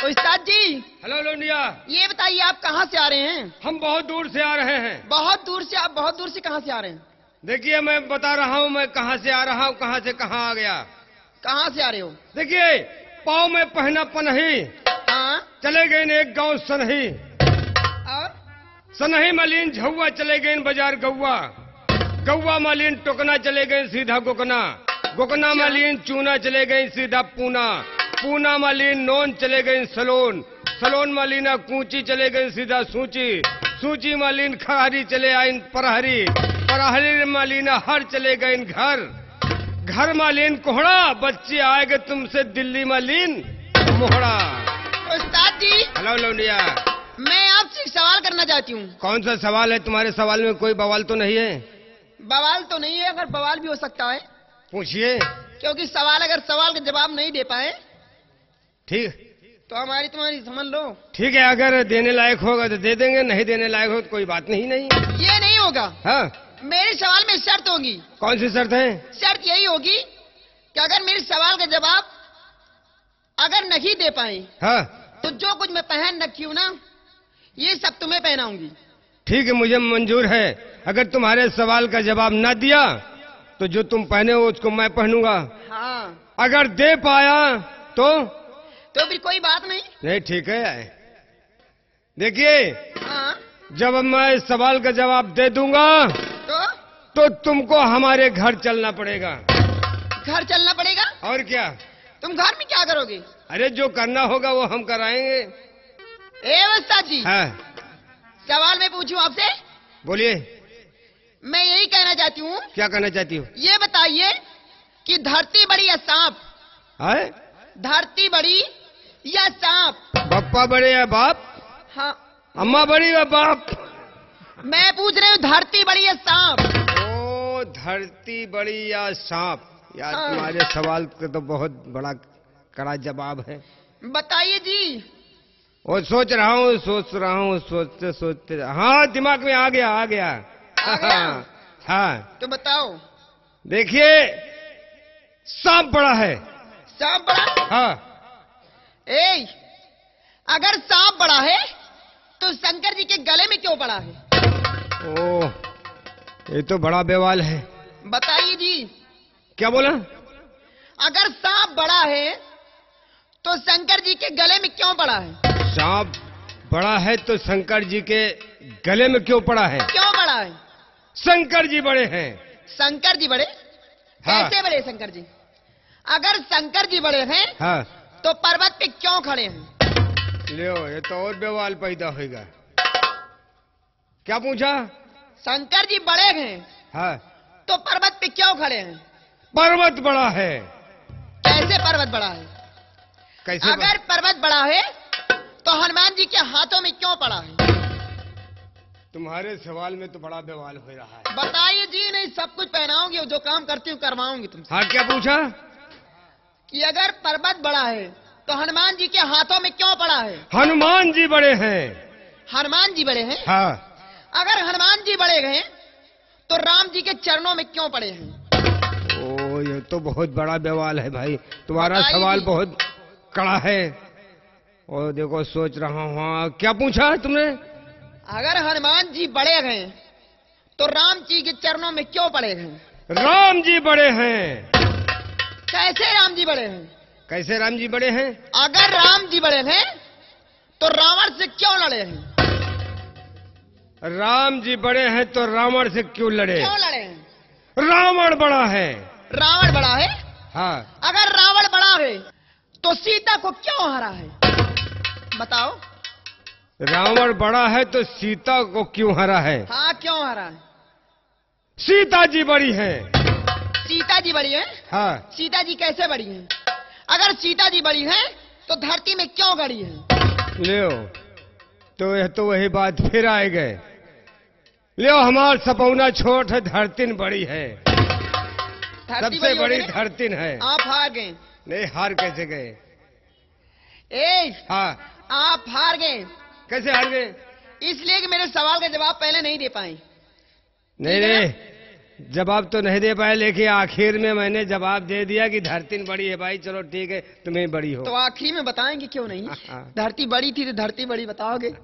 उस्ताद जी। Hello Lonia. ये बताइए आप कहाँ से आ रहे हैं? हम बहुत दूर से आ रहे हैं। बहुत दूर से? आप बहुत दूर से कहाँ से आ रहे हैं? देखिए मैं बता रहा हूँ मैं कहाँ से आ रहा हूँ, कहाँ से कहाँ आ गया। कहाँ से आ रहे हो? देखिए पाँव में पहना पनही, हाँ। चले गए एक गांव सनही, और सनही मलिन झौआ चले गए बाजार गौआ, गौआ मलिन टोकना चले गए सीधा गोकना, गोकना मलिन चूना चले गए सीधा पूना, पूना मलिन नोन चले गए सलोन, सलोन मलिना कूची चले गए सीधा सूची, सूची मलिन खरहरी चले आइन परहरी, परहरी मलिना हर चले गए घर, घर मलिन कोहड़ा बच्चे आएगे तुमसे दिल्ली मलिन मोहड़ा। उस्ताद जी। हेलो लोनिया। मैं आपसे एक सवाल करना चाहती हूँ। कौन सा सवाल है? तुम्हारे सवाल में कोई बवाल तो नहीं है? बवाल तो नहीं है, अगर बवाल भी हो सकता है। पूछिए। क्योंकि अगर सवाल का जवाब नहीं दे पाए ठीक तो हमारी तुम्हारी समझ लो। ठीक है, अगर देने लायक होगा तो दे देंगे, नहीं देने लायक हो तो कोई बात नहीं। ये नहीं होगा। हाँ। मेरे सवाल में शर्त होगी। कौन सी शर्त है? शर्त यही होगी कि अगर मेरे सवाल का जवाब अगर नहीं दे पाए, हाँ, तो जो कुछ मैं पहन रखी हूँ ना, ये सब तुम्हें पहनाऊंगी। ठीक है, मुझे मंजूर है। अगर तुम्हारे सवाल का जवाब न दिया तो जो तुम पहने हो उसको मैं पहनूंगा। हाँ। अगर दे पाया तो फिर कोई बात नहीं। ठीक है। देखिए हाँ। जब मैं इस सवाल का जवाब दे दूंगा तो तुमको हमारे घर चलना पड़ेगा। घर चलना पड़ेगा? और क्या? तुम घर में क्या करोगे? अरे जो करना होगा वो हम कराएंगे। उस्ताद जी। हाँ। सवाल मैं पूछूं आपसे? बोलिए। मैं यही कहना चाहती हूँ। क्या कहना चाहती हो? ये बताइए कि धरती बड़ी या सांप? है? धरती बड़ी या सांप? पप्पा बड़े या बाप? हाँ। अम्मा बड़ी या बाप? मैं पूछ रही हूँ धरती बड़ी या सांप? ओ, धरती बड़ी या सांप? यार हाँ। तुम्हारे सवाल का तो बहुत बड़ा कड़ा जवाब है। बताइए जी। वो सोच रहा हूँ सोचते सोचते, हाँ दिमाग में आ गया। आ गया? हाँ। तो बताओ। देखिए सांप बड़ा है। सांप बड़ा? हाँ। अगर सांप बड़ा है तो शंकर जी के गले में क्यों पड़ा है? ओह, ये तो बड़ा बेवाल है। बताइए जी। क्या बोला? अगर सांप बड़ा है तो शंकर जी के गले में क्यों पड़ा है? सांप बड़ा है तो शंकर जी के गले में क्यों पड़ा है? क्यों पड़ा है? शंकर जी बड़े हैं। शंकर जी बड़े? हाँ। कैसे बड़े शंकर जी? अगर शंकर जी बड़े हैं, हाँ, तो पर्वत पे क्यों खड़े हैं? लियो, ये तो और बेवाल पैदा होगा। क्या पूछा? शंकर जी बड़े हैं, हाँ, तो पर्वत पे क्यों खड़े हैं? पर्वत बड़ा है। कैसे पर्वत बड़ा है? कैसे? अगर पर्वत बड़ा है तो हनुमान जी के हाथों में क्यों पड़ा है? तुम्हारे सवाल में तो बड़ा बेवाल हो रहा है। बताइए जी। नहीं, सब कुछ पहनाऊंगी, जो काम करती हूँ करवाऊंगी तुमसे। हाँ, क्या पूछा? कि अगर पर्वत बड़ा है तो हनुमान जी के हाथों में क्यों पड़ा है? हनुमान जी बड़े हैं। हनुमान जी बड़े हैं? हाँ। अगर हनुमान जी बड़े हैं तो राम जी के चरणों में क्यों पड़े हैं? ओ, ये तो बहुत बड़ा बेवाल है भाई। तुम्हारा बताइए सवाल जी। बहुत कड़ा है। और देखो सोच रहा हूँ। हाँ, क्या पूछा है तुमने? अगर हनुमान जी बड़े हैं तो राम जी के चरणों में क्यों पड़े हैं? राम जी बड़े हैं। कैसे राम जी बड़े हैं? कैसे राम जी बड़े हैं? अगर राम जी बड़े हैं तो रावण से क्यों लड़े हैं? राम जी बड़े हैं तो रावण से क्यों लड़े? क्यों लड़े हैं? रावण बड़ा है। रावण बड़ा है? हाँ। अगर रावण बड़ा है तो सीता को क्यों हरा है? बताओ। रावण बड़ा है तो सीता को क्यों हरा है? हाँ, क्यों हरा है? सीता जी बड़ी है। सीता जी बड़ी है? हाँ। सीता जी कैसे बड़ी हैं? अगर सीता जी बड़ी हैं तो धरती में क्यों गड़ी है? लियो, तो यह तो वही बात फिर आए गए। लियो, हमार सपौना छोट है, धरतीन बड़ी है। सबसे बड़ी धरतीन है। आप हार गए। नहीं, हार कैसे गए? हाँ। आप हार गए। कैसे हार गए? इसलिए कि मेरे सवाल का जवाब पहले नहीं दे पाए। नहीं, जवाब तो नहीं दे पाए, लेकिन आखिर में मैंने जवाब दे दिया कि धरती बड़ी है भाई। चलो ठीक है, तुम्हें बड़ी हो। तो आखिरी में बताएंगे क्यों नहीं? धरती बड़ी थी तो धरती बड़ी बताओगे?